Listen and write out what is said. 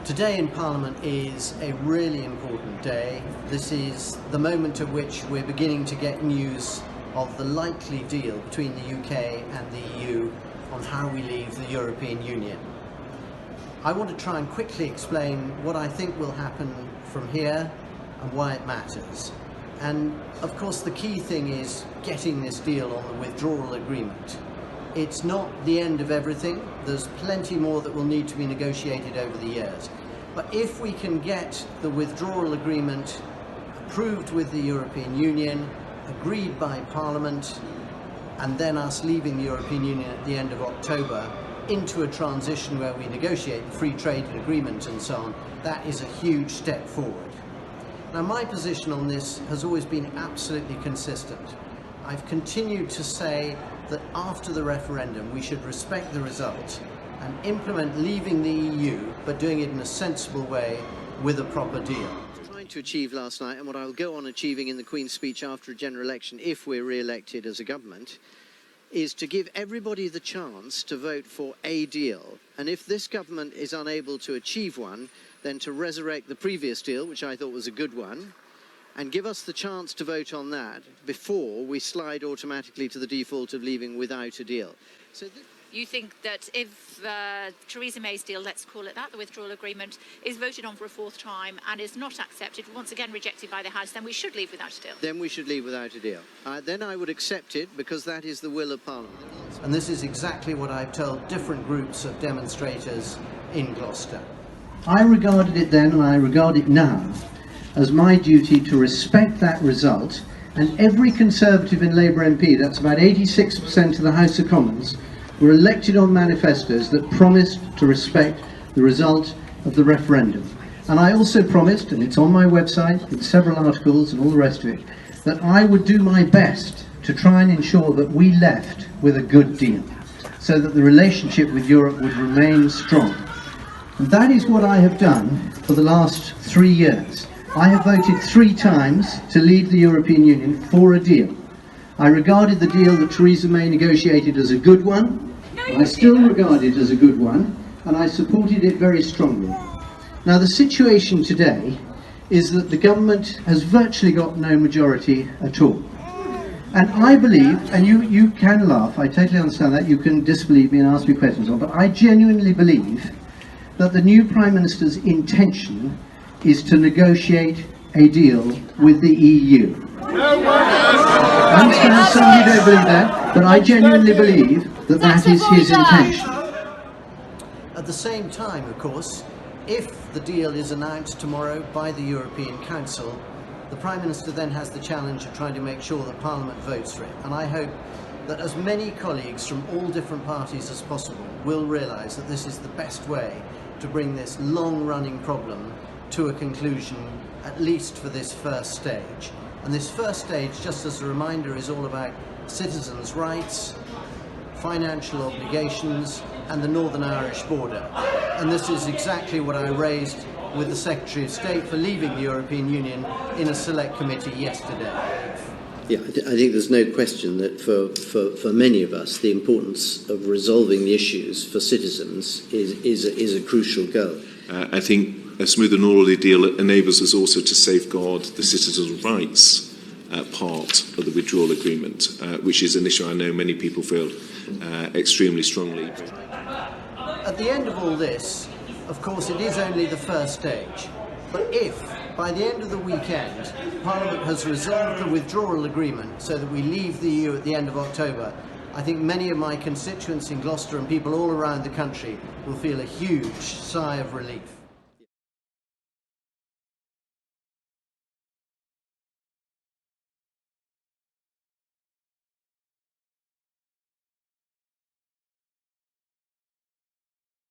Today in Parliament is a really important day. This is the moment at which we're beginning to get news of the likely deal between the UK and the EU on how we leave the European Union. I want to try and quickly explain what I think will happen from here and why it matters. And of course the key thing is getting this deal on the withdrawal agreement. It's not the end of everything. There's plenty more that will need to be negotiated over the years. But if we can get the withdrawal agreement approved with the European Union, agreed by Parliament, and then us leaving the European Union at the end of October into a transition where we negotiate the free trade agreement and so on, that is a huge step forward. Now, my position on this has always been absolutely consistent. I've continued to say that after the referendum we should respect the result and implement leaving the EU, but doing it in a sensible way with a proper deal. Trying to achieve last night, and what I'll go on achieving in the Queen's speech after a general election, if we're re-elected as a government, is to give everybody the chance to vote for a deal. And if this government is unable to achieve one, then to resurrect the previous deal, which I thought was a good one, and give us the chance to vote on that before we slide automatically to the default of leaving without a deal. So you think that if Theresa May's deal, let's call it that, the withdrawal agreement, is voted on for a fourth time and is not accepted, once again rejected by the House, then we should leave without a deal? Then we should leave without a deal. Then I would accept it because that is the will of Parliament. And this is exactly what I've told different groups of demonstrators in Gloucester. I regarded it then, and I regard it now, as my duty to respect that result, and every Conservative and Labour MP, that's about 86% of the House of Commons, were elected on manifestos that promised to respect the result of the referendum. And I also promised, and it's on my website, in several articles and all the rest of it, that I would do my best to try and ensure that we left with a good deal, so that the relationship with Europe would remain strong. And that is what I have done for the last 3 years. I have voted 3 times to leave the European Union for a deal. I regarded the deal that Theresa May negotiated as a good one. I still regard it as a good one, and I supported it very strongly. Now, the situation today is that the government has virtually got no majority at all. And I believe, and you can laugh, I totally understand that, you can disbelieve me and ask me questions on, but I genuinely believe that the new Prime Minister's intention is to negotiate a deal with the EU. I understand some of you don't believe that, but I genuinely believe that that is his intention. At the same time, of course, if the deal is announced tomorrow by the European Council, the Prime Minister then has the challenge of trying to make sure that Parliament votes for it. And I hope that as many colleagues from all different parties as possible will realise that this is the best way to bring this long-running problem to a conclusion, at least for this first stage. And this first stage, just as a reminder, is all about citizens' rights, financial obligations, and the Northern Irish border. And this is exactly what I raised with the Secretary of State for leaving the European Union in a select committee yesterday. Yeah, I think there's no question that for many of us, the importance of resolving the issues for citizens is a crucial goal. I think a smooth and orderly deal enables us also to safeguard the citizens' rights part of the withdrawal agreement, which is an issue I know many people feel extremely strongly. At the end of all this, of course, it is only the first stage. But if, by the end of the weekend, Parliament has resolved the withdrawal agreement so that we leave the EU at the end of October, I think many of my constituents in Gloucester and people all around the country will feel a huge sigh of relief.